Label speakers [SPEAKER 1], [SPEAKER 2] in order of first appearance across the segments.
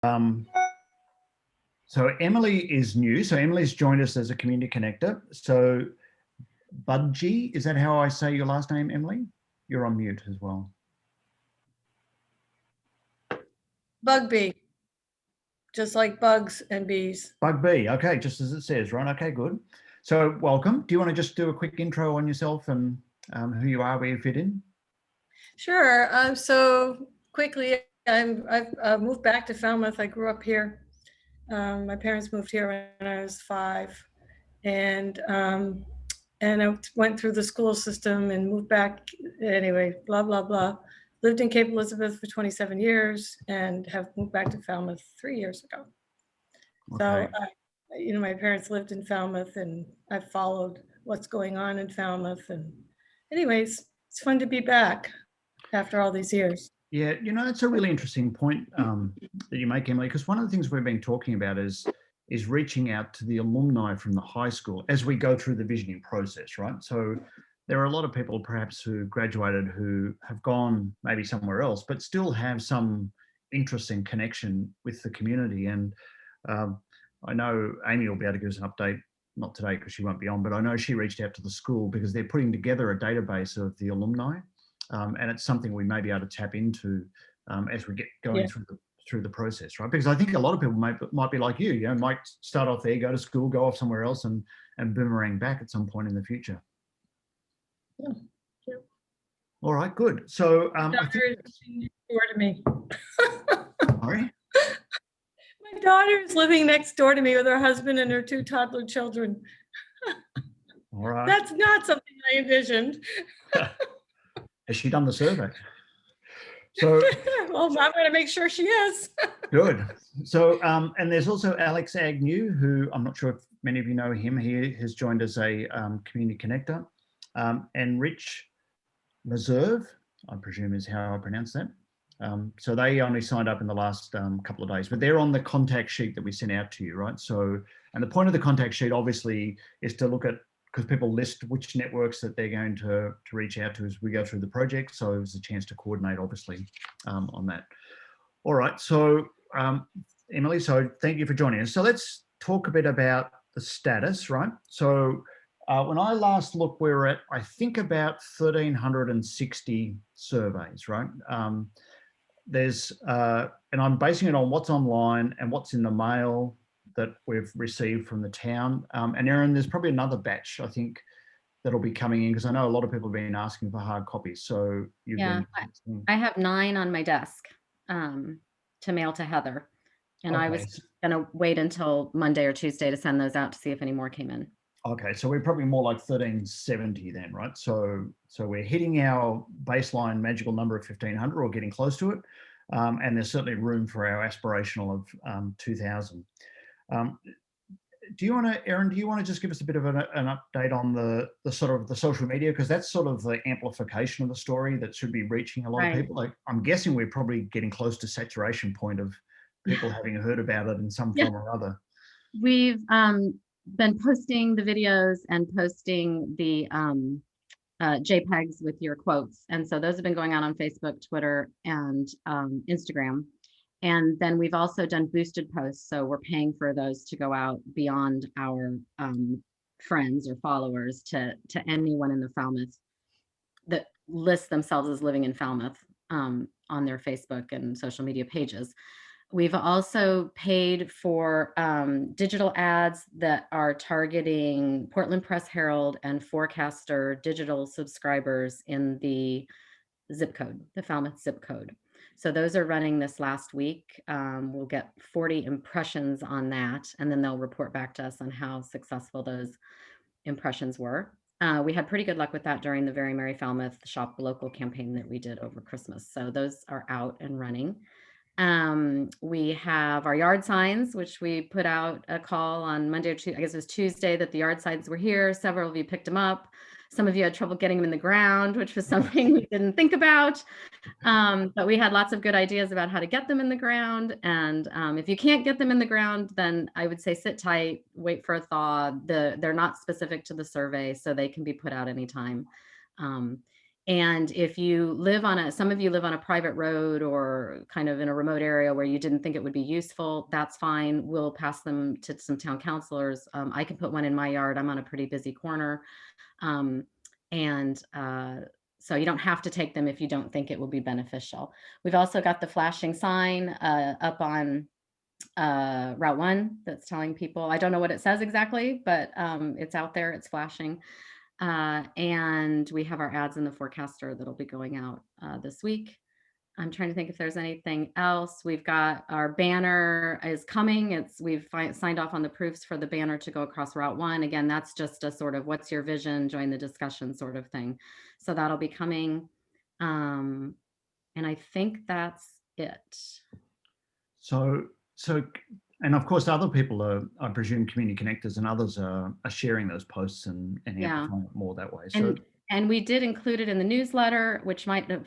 [SPEAKER 1] Um, so Emily is new. So Emily's joined us as a community connector. So Budgie, is that how I say your last name, Emily? You're on mute as well.
[SPEAKER 2] Bugby, just like bugs and bees.
[SPEAKER 1] Bugby, okay, just as it says, right? Okay, good. So welcome. Do you want to just do a quick intro on yourself and who you are, where you fit in?
[SPEAKER 2] Sure. So quickly, I've moved back to Falmouth. I grew up here. My parents moved here when I was 5, and I went through the school system and moved back. Anyway, blah blah blah. Lived in Cape Elizabeth for 27 years and have moved back to Falmouth 3 years ago.
[SPEAKER 1] Okay.
[SPEAKER 2] So, my parents lived in Falmouth, and I've followed what's going on in Falmouth. And anyways, it's fun to be back after all these years.
[SPEAKER 1] Yeah, it's a really interesting point that you make, Emily, because one of the things we've been talking about is reaching out to the alumni from the high school as we go through the visioning process, right? So there are a lot of people perhaps who graduated who have gone maybe somewhere else, but still have some interest and connection with the community. And I know Amy will be able to give us an update, not today because she won't be on, but I know she reached out to the school because they're putting together a database of the alumni. And it's something we may be able to tap into as we get going through the process, right? Because I think a lot of people might be like you, might start off there, go to school, go off somewhere else, and boomerang back at some point in the future.
[SPEAKER 2] Yeah.
[SPEAKER 1] All right, good. So
[SPEAKER 2] my daughter is living next door to me.
[SPEAKER 1] Sorry?
[SPEAKER 2] My daughter is living next door to me with her husband and her 2 toddler children.
[SPEAKER 1] All right.
[SPEAKER 2] That's not something I envisioned.
[SPEAKER 1] Has she done the survey? So,
[SPEAKER 2] well, I'm going to make sure she is.
[SPEAKER 1] Good. So, and there's also Alex Agnew, who I'm not sure if many of you know him. He has joined as a community connector. And Rich Meserve, I presume is how I pronounce that. So they only signed up in the last couple of days, but they're on the contact sheet that we sent out to you, right? So, and the point of the contact sheet obviously is to look at, because people list which networks that they're going to reach out to as we go through the project. So there's a chance to coordinate, obviously, on that. All right, so Emily, so thank you for joining us. So let's talk a bit about the status, right? So when I last looked, we were at, I think, about 1,360 surveys, right? There's, and I'm basing it on what's online and what's in the mail that we've received from the town. And Erin, there's probably another batch, I think, that'll be coming in because I know a lot of people have been asking for hard copies. So you've been.
[SPEAKER 3] I have 9 on my desk to mail to Heather. And okay. I was going to wait until Monday or Tuesday to send those out to see if any more came in.
[SPEAKER 1] Okay, so we're probably more like 1,370 then, right? So we're hitting our baseline magical number of 1,500 or getting close to it. And there's certainly room for our aspirational of 2,000. Do you want to, Erin, just give us a bit of an update on the sort of the social media? Because that's sort of the amplification of the story that should be reaching a lot of people. Like, I'm guessing we're probably getting close to saturation point of people having heard about it in some form or other.
[SPEAKER 3] We've been posting the videos and posting the JPEGs with your quotes. And so those have been going on Facebook, Twitter, and Instagram. And then we've also done boosted posts. So we're paying for those to go out beyond our friends or followers to anyone in the Falmouth that lists themselves as living in Falmouth on their Facebook and social media pages. We've also paid for digital ads that are targeting Portland Press Herald and Forecaster digital subscribers in the zip code, the Falmouth zip code. So those are running this last week. We'll get 40 impressions on that, and then they'll report back to us on how successful those impressions were. We had pretty good luck with that during the Very Merry Falmouth Shop Local campaign that we did over Christmas. So those are out and running. We have our yard signs, which we put out a call on Monday or Tuesday, I guess it was Tuesday, that the yard signs were here. Several of you picked them up. Some of you had trouble getting them in the ground, which was something we didn't think about. But we had lots of good ideas about how to get them in the ground. And if you can't get them in the ground, then I would say sit tight, wait for a thaw. They're not specific to the survey, so they can be put out anytime. And if you live on some of you live on a private road or kind of in a remote area where you didn't think it would be useful, that's fine. We'll pass them to some town councilors. I can put one in my yard. I'm on a pretty busy corner. Um, and so you don't have to take them if you don't think it will be beneficial. We've also got the flashing sign up on Route 1 that's telling people, I don't know what it says exactly, but it's out there, it's flashing. And we have our ads in the forecaster that'll be going out this week. I'm trying to think if there's anything else. We've got our banner is coming. We've signed off on the proofs for the banner to go across Route 1. Again, that's just a sort of what's your vision, join the discussion sort of thing. So that'll be coming. And I think that's it.
[SPEAKER 1] So, and of course, other people are, I presume, community connectors and others are sharing those posts and amplifying it more that way. So,
[SPEAKER 3] and we did include it in the newsletter, which might have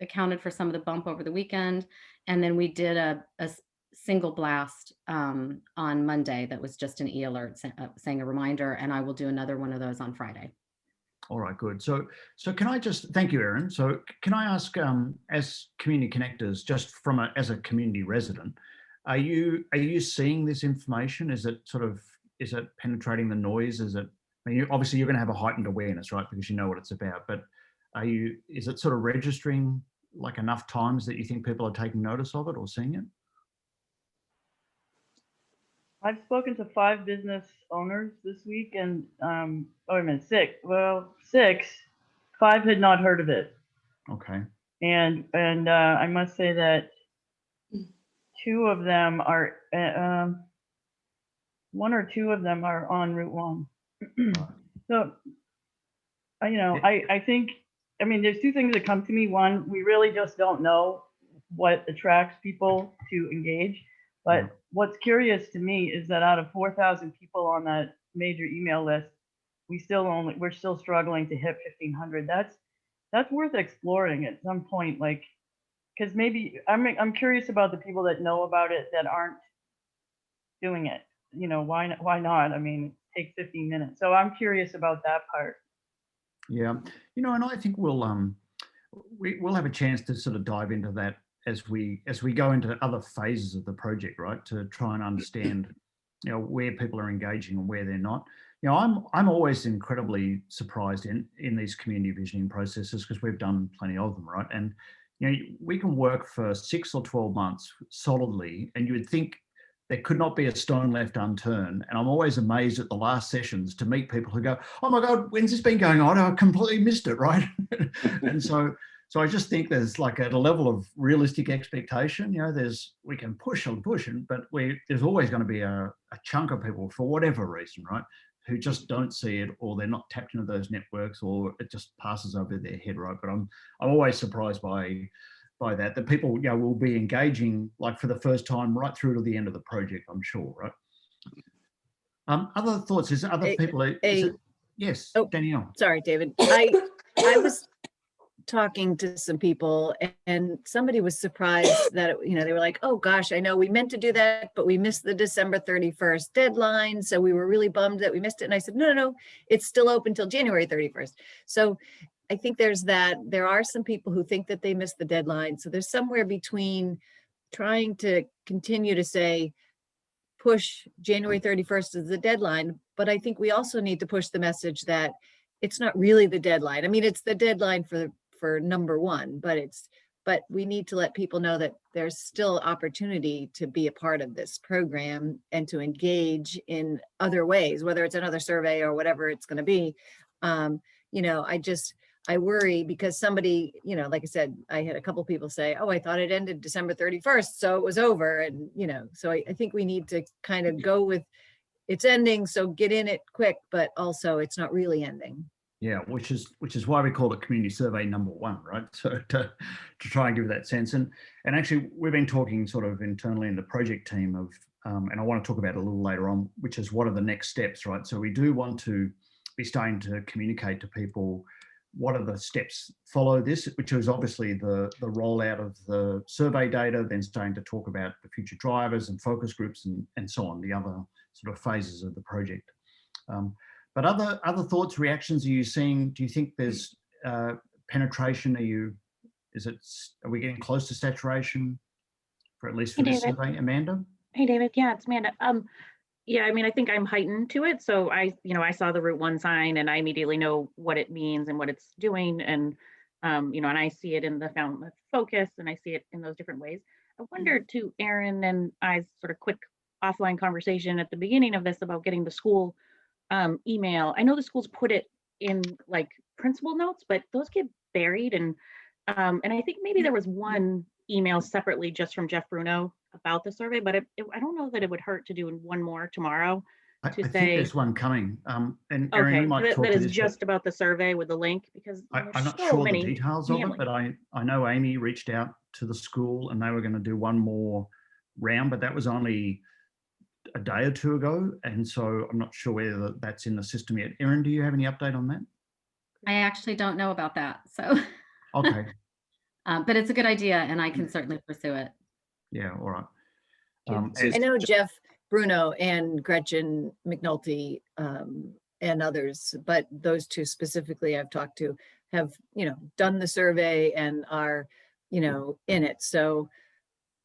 [SPEAKER 3] accounted for some of the bump over the weekend. And then we did a single blast on Monday that was just an e-alert saying a reminder, and I will do another one of those on Friday.
[SPEAKER 1] All right, good. So can I just, thank you, Erin. So can I ask, as community connectors, just from as a community resident, are you seeing this information? Is it penetrating the noise? Is it, I mean, obviously you're going to have a heightened awareness, right? Because you know what it's about, but is it sort of registering like enough times that you think people are taking notice of it or seeing it?
[SPEAKER 4] I've spoken to 5 business owners this week, and oh, wait a minute, 6. Well, 6. 5 had not heard of it.
[SPEAKER 1] Okay.
[SPEAKER 4] And I must say that 2 of them are 1 or 2 of them are on Route 1. So, you know, I think, I mean, there's 2 things that come to me. One, we really just don't know what attracts people to engage. But what's curious to me is that out of 4,000 people on that major email list, we're still struggling to hit 1,500. That's worth exploring at some point, like, because maybe I'm curious about the people that know about it that aren't doing it. You know, why not? I mean, it takes 15 minutes. So I'm curious about that part.
[SPEAKER 1] Yeah, you know, and I think we'll have a chance to sort of dive into that as we go into other phases of the project, right? To try and understand, you know, where people are engaging and where they're not. You know, I'm always incredibly surprised in these community visioning processes because we've done plenty of them, right? And you know, we can work for 6 or 12 months solidly, and you would think there could not be a stone left unturned. And I'm always amazed at the last sessions to meet people who go, "Oh my God, when's this been going on? I completely missed it," right? And so I just think there's like at a level of realistic expectation, you know, we can push and push, but there's always going to be a chunk of people for whatever reason, right, who just don't see it, or they're not tapped into those networks, or it just passes over their head, right? But I'm always surprised by that people, you know, will be engaging like for the first time right through to the end of the project, I'm sure, right? Other thoughts? Is other people? Yes,
[SPEAKER 5] oh,
[SPEAKER 1] Danielle.
[SPEAKER 5] Sorry, David. I was talking to some people, and somebody was surprised that, you know, they were like, "Oh gosh, I know we meant to do that, but we missed the December 31st deadline. So we were really bummed that we missed it." And I said, no, it's still open till January 31st. So I think there are some people who think that they missed the deadline. So there's somewhere between trying to continue to say, push January 31st as the deadline. But I think we also need to push the message that it's not really the deadline. I mean, it's the deadline for number 1, but we need to let people know that there's still opportunity to be a part of this program and to engage in other ways, whether it's another survey or whatever it's going to be. You know, I worry because somebody, you know, like I said, I had a couple people say, "Oh, I thought it ended December 31st, so it was over." And, you know, so I think we need to kind of go with it's ending, so get in it quick, but also it's not really ending.
[SPEAKER 1] Yeah, which is why we call it community survey number 1, right? So to try and give that sense. And actually we've been talking sort of internally in the project team of, and I want to talk about it a little later on, which is what are the next steps, right? So we do want to be starting to communicate to people what are the steps follow this, which is obviously the rollout of the survey data, then starting to talk about the future drivers and focus groups and so on, the other sort of phases of the project. But other thoughts, reactions are you seeing? Do you think there's penetration? Are we getting close to saturation for at least for
[SPEAKER 6] Hey,
[SPEAKER 1] this
[SPEAKER 6] David.
[SPEAKER 1] survey, Amanda?
[SPEAKER 6] Hey, David. Yeah, it's Amanda. Yeah, I mean, I think I'm heightened to it. So I saw the Route 1 sign and I immediately know what it means and what it's doing. And, and I see it in the Falmouth focus and I see it in those different ways. I wondered to Aaron and I's sort of quick offline conversation at the beginning of this about getting the school email. I know the schools put it in like principal notes, but those get buried. And I think maybe there was one email separately just from Jeff Bruno about the survey, but I don't know that it would hurt to do one more tomorrow
[SPEAKER 1] I
[SPEAKER 6] to
[SPEAKER 1] think
[SPEAKER 6] say,
[SPEAKER 1] there's one coming. And Aaron,
[SPEAKER 6] okay,
[SPEAKER 1] you might talk
[SPEAKER 6] that
[SPEAKER 1] to
[SPEAKER 6] is
[SPEAKER 1] this, but
[SPEAKER 6] just about the survey with the link, because
[SPEAKER 1] I'm
[SPEAKER 6] there's
[SPEAKER 1] not
[SPEAKER 6] so
[SPEAKER 1] sure the
[SPEAKER 6] many
[SPEAKER 1] details of it,
[SPEAKER 6] families.
[SPEAKER 1] but I know Amy reached out to the school and they were going to do one more round, but that was only a day or two ago. And so I'm not sure whether that's in the system yet. Aaron, do you have any update on that?
[SPEAKER 3] I actually don't know about that. So,
[SPEAKER 1] Okay.
[SPEAKER 3] but it's a good idea and I can certainly pursue it.
[SPEAKER 1] Yeah. All right.
[SPEAKER 5] I know Jeff Bruno and Gretchen McNulty and others, but those two specifically I've talked to have, done the survey and are, in it. So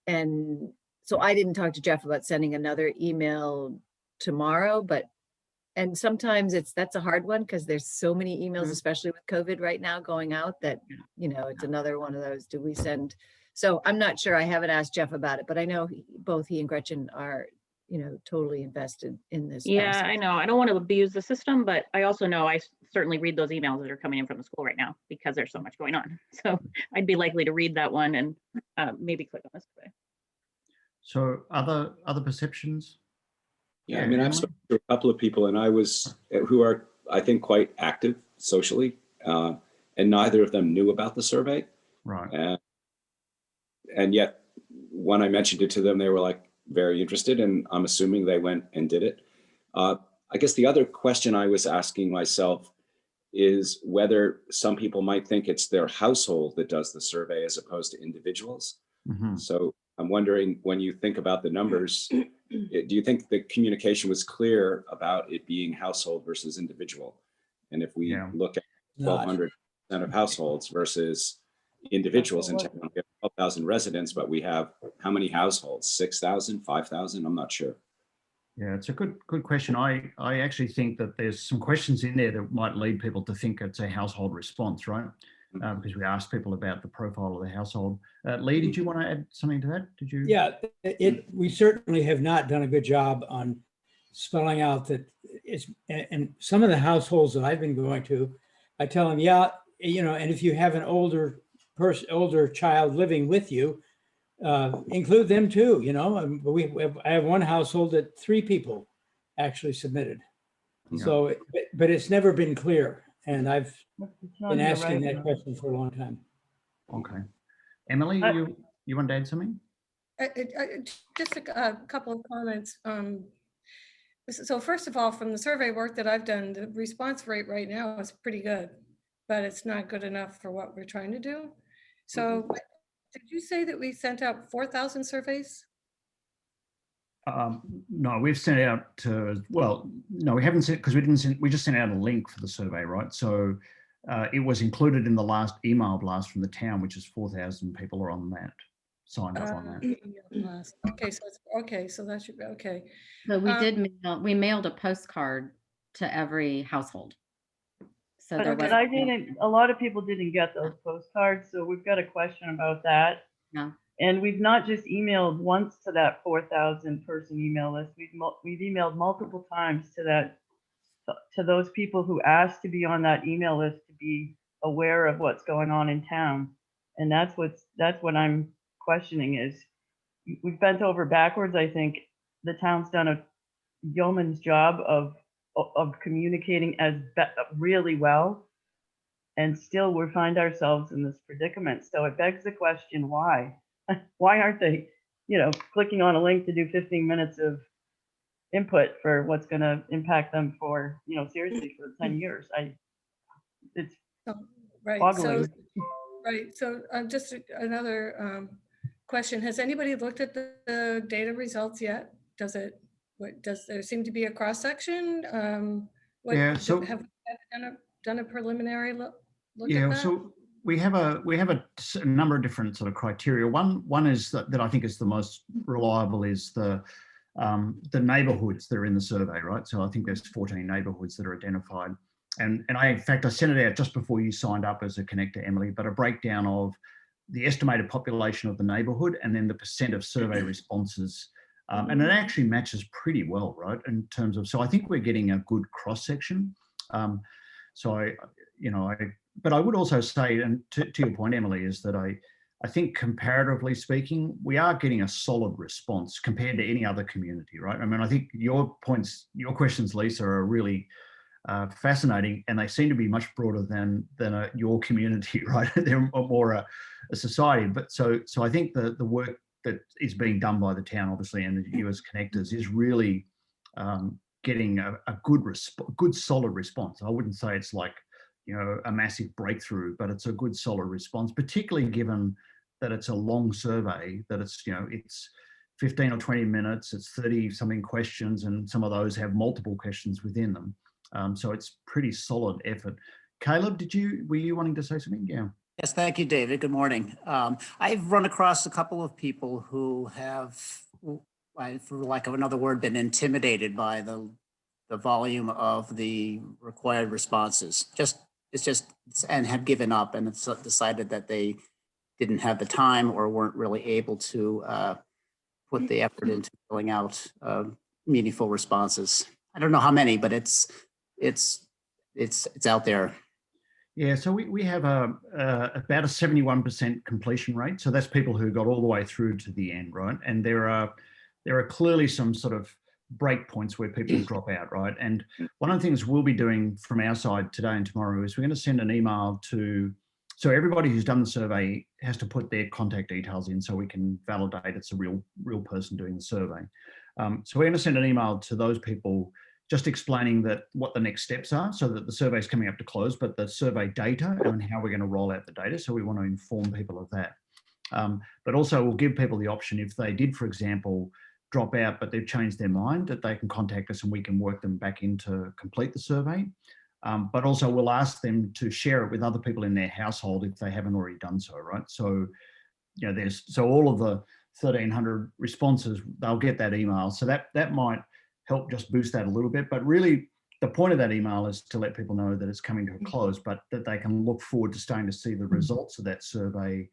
[SPEAKER 5] I didn't talk to Jeff about sending another email tomorrow, and sometimes that's a hard one because there's so many emails, especially with COVID right now going out that, it's another one of those, do we send? So I'm not sure. I haven't asked Jeff about it, but I know both he and Gretchen are, totally invested in this.
[SPEAKER 6] Yeah,
[SPEAKER 5] process.
[SPEAKER 6] I know. I don't want to abuse the system, but I also know I certainly read those emails that are coming in from the school right now because there's so much going on. So I'd be likely to read that one and maybe click on this survey.
[SPEAKER 1] So other perceptions?
[SPEAKER 7] Yeah, I mean, I've spoken to a couple of people who are, I think, quite active socially, and neither of them knew about the survey.
[SPEAKER 1] Right.
[SPEAKER 7] And yet when I mentioned it to them, they were like very interested, and I'm assuming they went and did it. I guess the other question I was asking myself is whether some people might think it's their household that does the survey as opposed to individuals.
[SPEAKER 1] Mm-hmm.
[SPEAKER 7] So I'm wondering, when you think about the numbers, do you think the communication was clear about it being household versus individual? And if we look at 1,200% of households versus individuals in town, we have 12,000 residents, but we have how many households? 6,000, 5,000? I'm not sure.
[SPEAKER 1] Yeah, it's a good question. I actually think that there's some questions in there that might lead people to think it's a household response, right? Because we asked people about the profile of the household. Lee, did you want to add something to that? Did you?
[SPEAKER 8] Yeah, we certainly have not done a good job on spelling out that it's, and some of the households that I've been going to, I tell them, and if you have an older child living with you, include them too, I have one household that 3 people actually submitted.
[SPEAKER 1] Yeah.
[SPEAKER 8] So, but it's never been clear. And I've been
[SPEAKER 4] here
[SPEAKER 8] asking
[SPEAKER 4] right
[SPEAKER 8] that
[SPEAKER 4] now.
[SPEAKER 8] question for a long time.
[SPEAKER 1] Okay. Emily, you want to add something?
[SPEAKER 2] Just a couple of comments. So first of all, from the survey work that I've done, the response rate right now is pretty good, but it's not good enough for what we're trying to do. So did you say that we sent out 4,000 surveys?
[SPEAKER 1] No, we've sent out to, no, we haven't sent, because we just sent out a link for the survey, right? So it was included in the last email blast from the town, which is 4,000 people are on that, signed up on that.
[SPEAKER 2] Okay, so that should be okay.
[SPEAKER 3] So we mailed a postcard to every household. So there was,
[SPEAKER 4] a lot of people didn't get those postcards, so we've got a question about that.
[SPEAKER 3] Yeah.
[SPEAKER 4] And we've not just emailed once to that 4,000 person email list. We've emailed multiple times to those people who asked to be on that email list to be aware of what's going on in town. And that's what I'm questioning is we've bent over backwards. I think the town's done a yeoman's job of communicating really well, and still we find ourselves in this predicament. So it begs the question, why? Why aren't they, clicking on a link to do 15 minutes of input for what's going to impact them for, seriously for 10 years? It's boggling.
[SPEAKER 2] So just another question. Has anybody looked at the data results yet? Does there seem to be a cross section?
[SPEAKER 1] Yeah, so
[SPEAKER 2] have we done a preliminary look
[SPEAKER 1] yeah,
[SPEAKER 2] at that?
[SPEAKER 1] so we have a number of different sort of criteria. One is that I think is the most reliable is the neighbourhoods that are in the survey, right? So I think there's 14 neighbourhoods that are identified. And in fact, I sent it out just before you signed up as a connector, Emily, but a breakdown of the estimated population of the neighbourhood and then the percent of survey responses. And it actually matches pretty well, right? In terms of, so I think we're getting a good cross section. But I would also say, and to your point, Emily, is that I think comparatively speaking, we are getting a solid response compared to any other community, right? I mean, I think your questions, Lisa, are really fascinating, and they seem to be much broader than your community, right? They're more a society. But so I think the work that is being done by the town, obviously, and the US connectors is really getting a good solid response. I wouldn't say it's like, a massive breakthrough, but it's a good solid response, particularly given that it's a long survey, that it's 15 or 20 minutes, it's 30 something questions, and some of those have multiple questions within them. So it's pretty solid effort. Caleb, were you wanting to say something? Yeah.
[SPEAKER 9] Yes, thank you, David. Good morning. I've run across a couple of people who have, for lack of another word, been intimidated by the volume of the required responses. And have given up and have decided that they didn't have the time or weren't really able to put the effort into filling out meaningful responses. I don't know how many, but it's out there.
[SPEAKER 1] Yeah, so we have about a 71% completion rate. So that's people who got all the way through to the end, right? And there are clearly some sort of break points where people drop out, right? And one of the things we'll be doing from our side today and tomorrow is we're going to send an email so everybody who's done the survey has to put their contact details in so we can validate it's a real person doing the survey. So we're going to send an email to those people just explaining that what the next steps are, so that the survey is coming up to close, but the survey data and how we're going to roll out the data. So we want to inform people of that. But also we'll give people the option, if they did, for example, drop out, but they've changed their mind, that they can contact us and we can work them back in to complete the survey. But also we'll ask them to share it with other people in their household if they haven't already done so, right? So, so all of the 1,300 responses, they'll get that email. So that might help just boost that a little bit. But really the point of that email is to let people know that it's coming to a close, but that they can look forward to starting to see the results of that survey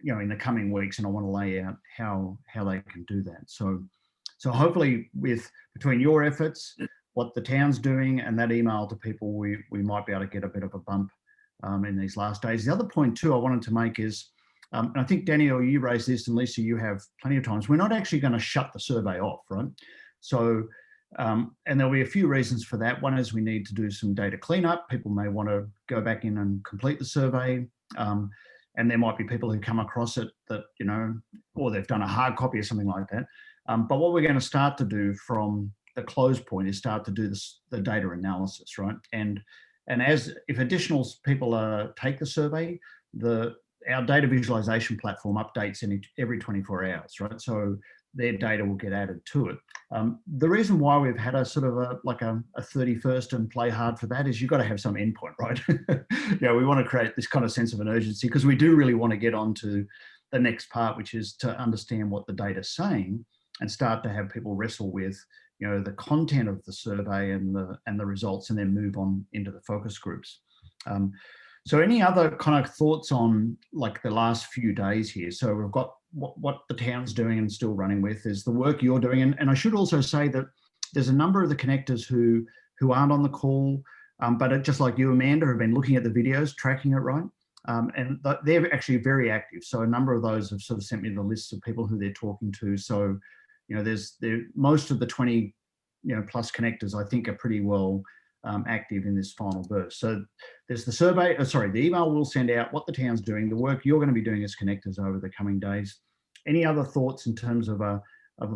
[SPEAKER 1] in the coming weeks, and I want to lay out how they can do that. So hopefully between your efforts, what the town's doing, and that email to people, we might be able to get a bit of a bump in these last days. The other point too I wanted to make is, and I think Danielle, you raised this, and Lisa, you have plenty of times, we're not actually going to shut the survey off, right? So, and there'll be a few reasons for that. One is we need to do some data cleanup. People may want to go back in and complete the survey. And there might be people who come across it that, or they've done a hard copy or something like that. But what we're going to start to do from the close point is start to do the data analysis, right? And if additional people take the survey, our data visualization platform updates every 24 hours, right? So their data will get added to it. The reason why we've had a sort of a 31st and play hard for that is you've got to have some endpoint, right? We want to create this kind of sense of an urgency because we do really want to get on to the next part, which is to understand what the data's saying and start to have people wrestle with, the content of the survey and the results, and then move on into the focus groups. So any other kind of thoughts on the last few days here? So we've got what the town's doing and still running with is the work you're doing. And I should also say that there's a number of the connectors who aren't on the call, but just like you, Amanda, have been looking at the videos, tracking it, right? And they're actually very active. So a number of those have sort of sent me the lists of people who they're talking to. So, most of the 20, plus connectors, I think, are pretty well active in this final burst. So there's the survey, the email we'll send out, what the town's doing, the work you're going to be doing as connectors over the coming days. Any other thoughts in terms of a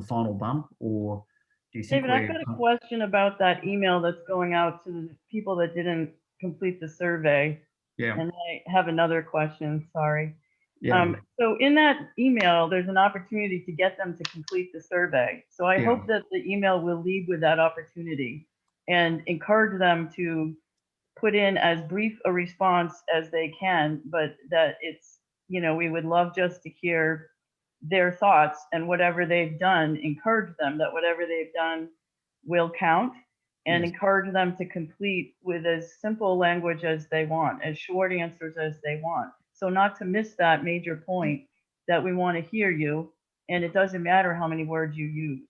[SPEAKER 1] final bump, or do you think?
[SPEAKER 4] David, I've got a question about that email that's going out to the people that didn't complete the survey.
[SPEAKER 1] Yeah.
[SPEAKER 4] And I have another question, sorry.
[SPEAKER 1] Yeah.
[SPEAKER 4] So in that email, there's an opportunity to get them to complete the survey. So I hope that the email will lead with that opportunity and encourage them to put in as brief a response as they can, but that it's, we would love just to hear their thoughts, and whatever they've done, encourage them that whatever they've done will count, and
[SPEAKER 1] Yes.
[SPEAKER 4] encourage them to complete with as simple language as they want, as short answers as they want. So not to miss that major point that we want to hear you, and it doesn't matter how many words you use.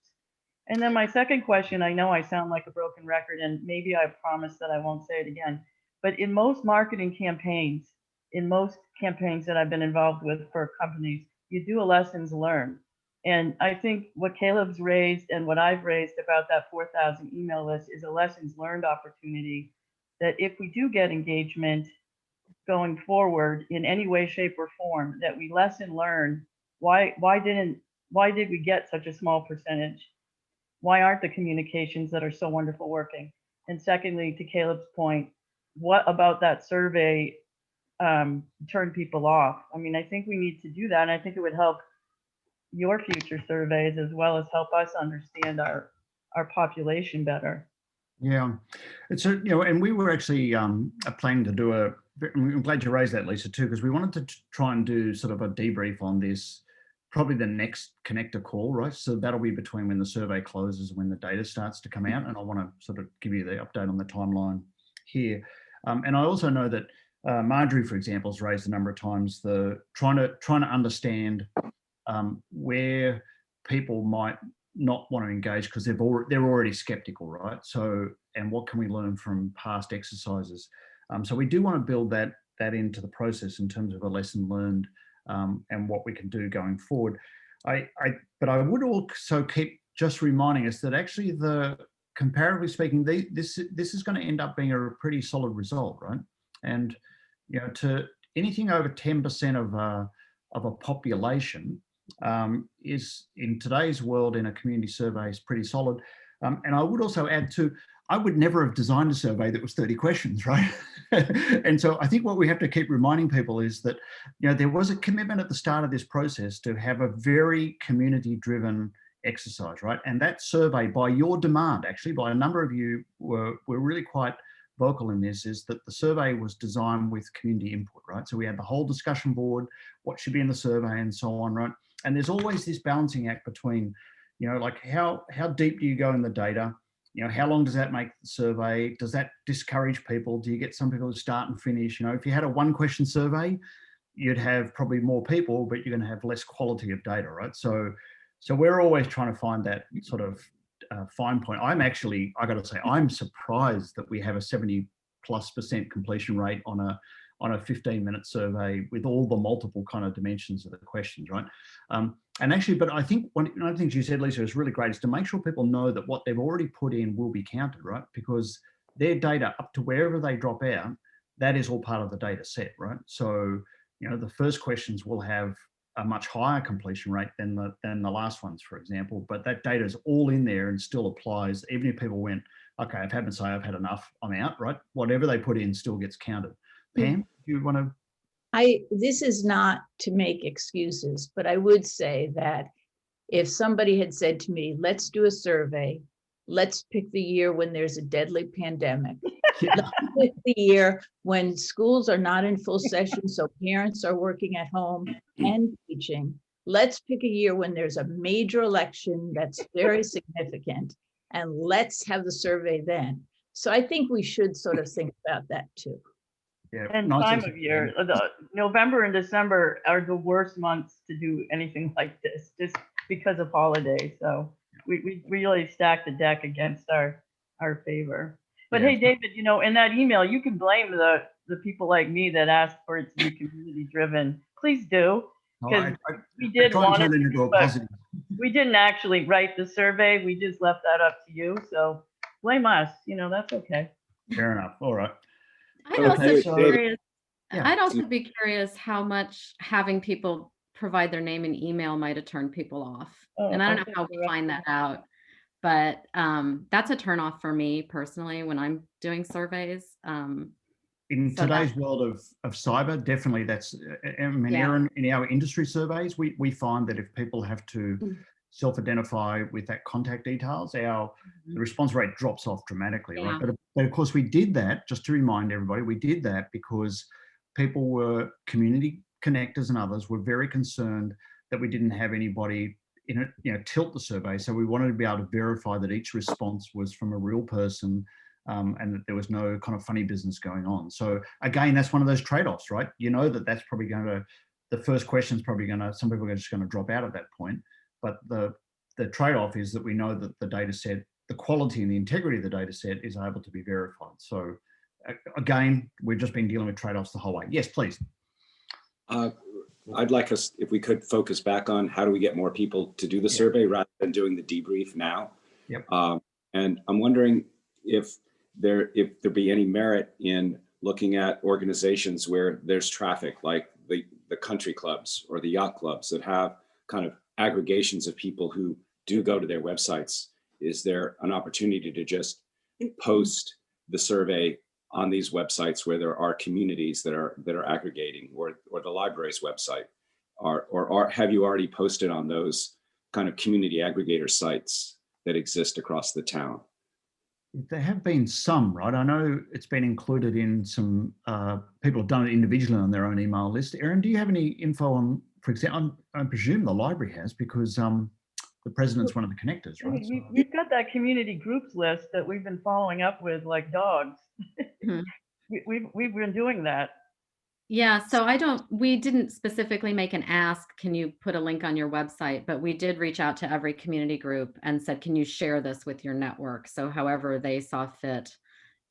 [SPEAKER 4] And then my second question, I know I sound like a broken record, and maybe I promise that I won't say it again, but in most marketing campaigns, that I've been involved with for companies, you do a lessons learned. And I think what Caleb's raised and what I've raised about that 4,000 email list is a lessons learned opportunity, that if we do get engagement going forward in any way, shape, or form, that we lesson learn why did we get such a small percentage? Why aren't the communications that are so wonderful working? And secondly, to Caleb's point, what about that survey turned people off? I mean, I think we need to do that. And I think it would help your future surveys as well as help us understand our population better.
[SPEAKER 1] Yeah, it's and we were actually planning to do I'm glad you raised that, Lisa, too, because we wanted to try and do sort of a debrief on this, probably the next connector call, right? So that'll be between when the survey closes and when the data starts to come out. And I want to sort of give you the update on the timeline here. And I also know that Marjorie, for example, has raised a number of times trying to understand where people might not want to engage because they're already skeptical, right? So, and what can we learn from past exercises? So we do want to build that into the process in terms of a lesson learned and what we can do going forward. But I would also keep just reminding us that actually comparatively speaking, this is going to end up being a pretty solid result, right? And to anything over 10% of a population is in today's world in a community survey is pretty solid. And I would also add to, I would never have designed a survey that was 30 questions, right? And so I think what we have to keep reminding people is that, there was a commitment at the start of this process to have a very community-driven exercise, right? And that survey, by your demand, actually, by a number of you were really quite vocal in this, is that the survey was designed with community input, right? So we had the whole discussion board, what should be in the survey and so on, right? And there's always this balancing act between, like how deep do you go in the data? How long does that make the survey? Does that discourage people? Do you get some people who start and finish? If you had a 1-question survey, you'd have probably more people, but you're going to have less quality of data, right? So we're always trying to find that sort of fine point. I got to say, I'm surprised that we have a 70+% completion rate on a 15-minute survey with all the multiple kind of dimensions of the questions, right? And actually, but I think one of the things you said, Lisa, is really great, is to make sure people know that what they've already put in will be counted, right? Because their data, up to wherever they drop out, that is all part of the data set, right? So, the first questions will have a much higher completion rate than the last ones, for example, but that data is all in there and still applies. Even if people went, okay, I've had enough, I'm out, right? Whatever they put in still gets counted. Pam, do you want to?
[SPEAKER 10] This is not to make excuses, but I would say that if somebody had said to me, let's do a survey, let's pick the year when there's a deadly pandemic.
[SPEAKER 1] Yeah.
[SPEAKER 10] Let's pick the year when schools are not in full session, so parents are working at home and teaching. Let's pick a year when there's a major election that's very significant, and let's have the survey then. So I think we should sort of think about that too.
[SPEAKER 1] Yeah,
[SPEAKER 4] And time of year, November and December are the worst months to do anything like this, just because of holidays. So we really stack the deck against our favor. But hey, David, in that email, you can blame the people like me that asked for it to be community driven. Please do, because we did want it to be, but we didn't actually write the survey. We just left that up to you. So blame us. That's okay.
[SPEAKER 1] Fair enough. All right.
[SPEAKER 3] I'd also be curious how much having people provide their name and email might have turned people off. And I don't know how we find that out, but that's a turnoff for me personally when I'm doing surveys.
[SPEAKER 1] In today's world of cyber, definitely that's, in our industry surveys, we find that if people have to self-identify with that contact details, the response rate drops off dramatically,
[SPEAKER 3] Yeah.
[SPEAKER 1] right? But of course we did that, just to remind everybody, we did that because people were, community connectors and others were very concerned that we didn't have anybody in it, tilt the survey. So we wanted to be able to verify that each response was from a real person, and that there was no kind of funny business going on. So again, that's one of those trade-offs, right? That's probably going to, the first question is probably going to, some people are just going to drop out at that point. But the trade-off is that we know that the data set, the quality and the integrity of the data set is able to be verified. So again, we've just been dealing with trade-offs the whole way. Yes, please.
[SPEAKER 7] I'd like us, if we could, focus back on how do we get more people to do the survey rather than doing the debrief now.
[SPEAKER 1] Yep.
[SPEAKER 7] And I'm wondering if there be any merit in looking at organizations where there's traffic, like the country clubs or the yacht clubs that have kind of aggregations of people who do go to their websites. Is there an opportunity to just post the survey on these websites where there are communities that are aggregating, or the library's website, or have you already posted on those kind of community aggregator sites that exist across the town?
[SPEAKER 1] There have been some, right? I know it's been included in some, people have done it individually on their own email list. Erin, do you have any info on, for example, I presume the library has, because the president's one of the connectors, right?
[SPEAKER 4] We've got that community groups list that we've been following up with like dogs.
[SPEAKER 3] Mhm.
[SPEAKER 4] We've been doing that.
[SPEAKER 3] Yeah, so we didn't specifically make an ask, can you put a link on your website, but we did reach out to every community group and said, can you share this with your network? So however they saw fit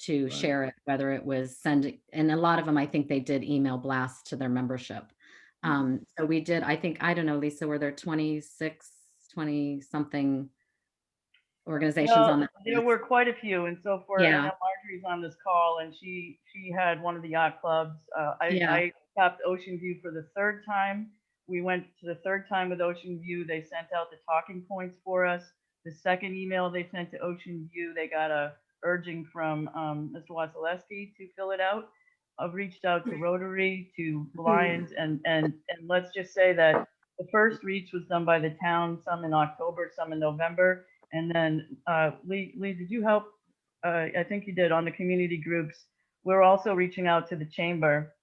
[SPEAKER 3] to share it, whether it was sending, and a lot of them, I think they did email blasts to their membership. So we did, I think, I don't know, Lisa, were there 20 something organizations on that?
[SPEAKER 4] There were quite a few. And so I
[SPEAKER 3] Yeah.
[SPEAKER 4] know Marjorie's on this call, and she had one of the yacht clubs.
[SPEAKER 3] Yeah.
[SPEAKER 4] I tapped Ocean View for the third time. We went to the third time with Ocean View. They sent out the talking points for us. The second email they sent to Ocean View, they got a urging from Mr. Wasilewski to fill it out. I've reached out to Rotary, to Lions, and let's just say that the first reach was done by the town, some in October, some in November. And then Lee, did you help? I think you did on the community groups. We're also reaching out to the chamber.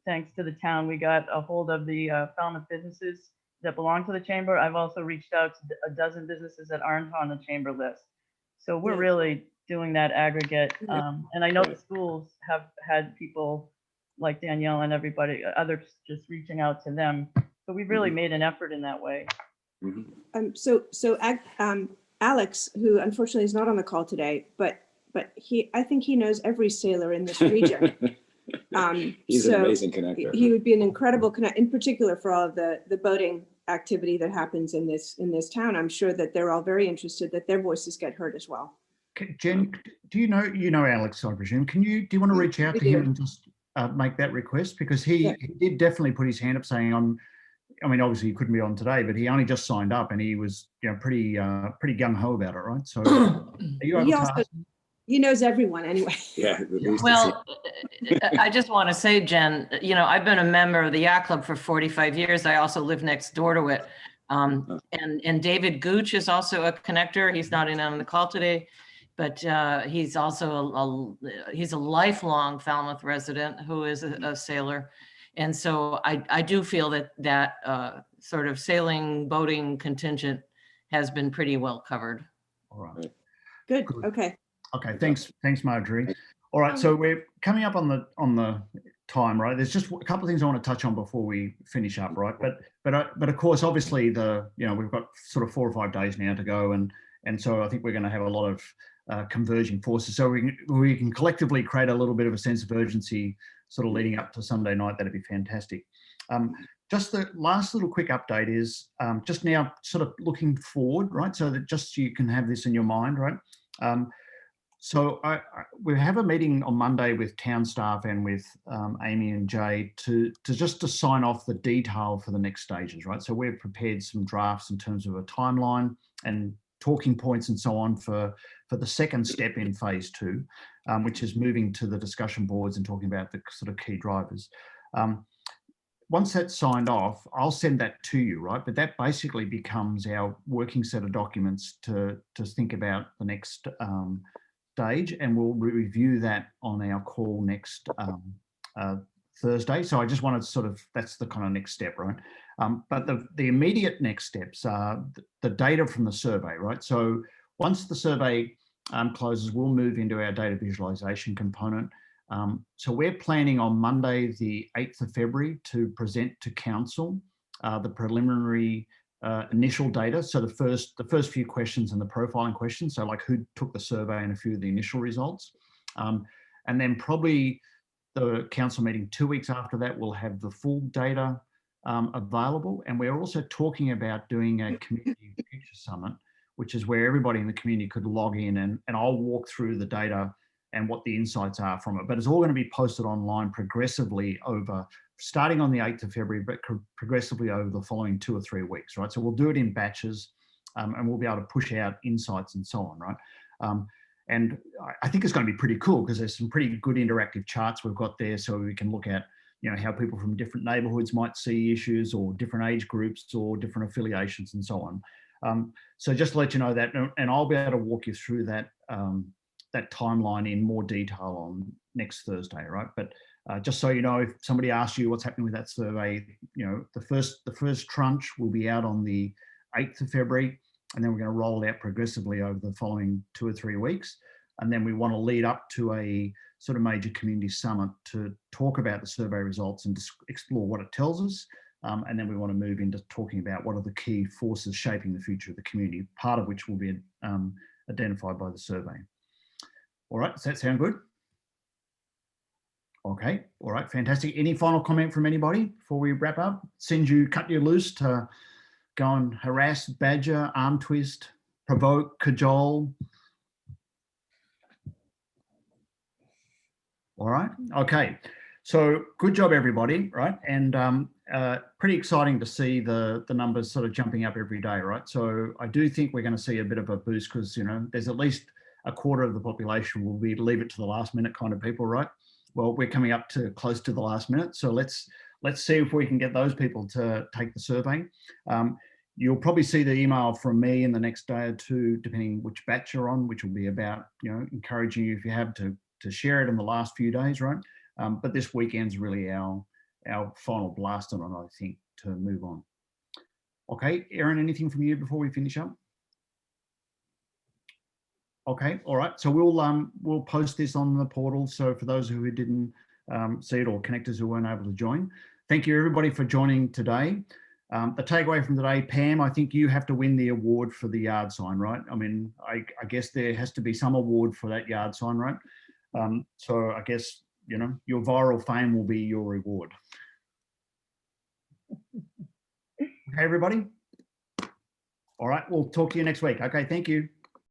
[SPEAKER 4] Thanks to the town, we got a hold of the Falmouth businesses that belong to the chamber. I've also reached out to a dozen businesses that aren't on the chamber list. So we're really doing that aggregate. And I know the schools have had people like Danielle and everybody, others just reaching out to them. So we've really made an effort in that way.
[SPEAKER 11] Alex, who unfortunately is not on the call today, but I think he knows every sailor in this region.
[SPEAKER 7] He's an amazing connector.
[SPEAKER 11] He would be an incredible connect, in particular for all of the boating activity that happens in this town. I'm sure that they're all very interested that their voices get heard as well.
[SPEAKER 1] Jen, do you know Alex, I presume? Do you want to reach out to him and just make that request? Because he did definitely put his hand up saying, I mean, obviously he couldn't be on today, but he only just signed up and he was, pretty gung-ho about it, right? So are you able to ask him?
[SPEAKER 11] He knows everyone anyway.
[SPEAKER 7] Yeah.
[SPEAKER 12] Well, I just want to say, Jen, I've been a member of the Yacht Club for 45 years. I also live next door to it. And David Gooch is also a connector. He's not in on the call today, but he's also he's a lifelong Falmouth resident who is a sailor. And so I do feel that sort of sailing, boating contingent has been pretty well covered.
[SPEAKER 1] All right.
[SPEAKER 11] Good. Okay.
[SPEAKER 1] Okay. Thanks, Marjorie. All right. So we're coming up on the time, right? There's just a couple of things I want to touch on before we finish up, right? But of course, obviously we've got sort of 4 or 5 days now to go, and so I think we're going to have a lot of converging forces. So we can collectively create a little bit of a sense of urgency sort of leading up to Sunday night. That'd be fantastic. Just the last little quick update is just now sort of looking forward, right? So that just you can have this in your mind, right? So we have a meeting on Monday with town staff and with Amy and Jay to sign off the detail for the next stages, right? So we've prepared some drafts in terms of a timeline and talking points and so on for the second step in phase 2, which is moving to the discussion boards and talking about the sort of key drivers. once that's signed off, I'll send that to you, right? But that basically becomes our working set of documents to think about the next stage, and we'll review that on our call next Thursday. So I just wanted to sort of, that's the kind of next step, right? But the immediate next steps are the data from the survey, right? So once the survey closes, we'll move into our data visualization component. So we're planning on Monday, the 8th of February, to present to council the preliminary initial data. So the first few questions and the profiling questions. So like who took the survey and a few of the initial results. And then probably the council meeting 2 weeks after that, we'll have the full data available. And we're also talking about doing a community future summit, which is where everybody in the community could log in, and I'll walk through the data and what the insights are from it. But it's all going to be posted online progressively over, starting on the 8th of February, but progressively over the following 2 or 3 weeks, right? So we'll do it in batches, and we'll be able to push out insights and so on, right? And I think it's going to be pretty cool because there's some pretty good interactive charts we've got there, so we can look at, you know, how people from different neighbourhoods might see issues, or different age groups, or different affiliations, and so on. So just to let you know that, and I'll be able to walk you through that that timeline in more detail on next Thursday, right? But just so you know, if somebody asks you what's happening with that survey, you know, the first tranche will be out on the 8th of February, and then we're going to roll it out progressively over the following 2 or 3 weeks. And then we want to lead up to a sort of major community summit to talk about the survey results and explore what it tells us. And then we want to move into talking about what are the key forces shaping the future of the community, part of which will be identified by the survey. All right, does that sound good? Okay, all right, fantastic. Any final comment from anybody before we wrap up? Cut you loose to go and harass, badger, arm twist, provoke, cajole. All right, okay. So good job, everybody, right? And pretty exciting to see the numbers sort of jumping up every day, right? So I do think we're going to see a bit of a boost because, you know, there's at least a quarter of the population will be leave it to the last minute kind of people, right? Well, we're coming up to close to the last minute. So let's see if we can get those people to take the survey. You'll probably see the email from me in the next day or two, depending which batch you're on, which will be about, you know, encouraging you, if you have, to share it in the last few days, right? But this weekend's really our final blast on it, I think, to move on. Okay, Erin, anything from you before we finish up? Okay, all right. So we'll post this on the portal. So for those who didn't see it, or connectors who weren't able to join, thank you everybody for joining today. The takeaway from today, Pam, I think you have to win the award for the yard sign, right? I mean, I guess there has to be some award for that yard sign, right? So I guess, you know, your viral fame will be your reward. Okay, everybody. All right, we'll talk to you next week. Okay, thank you.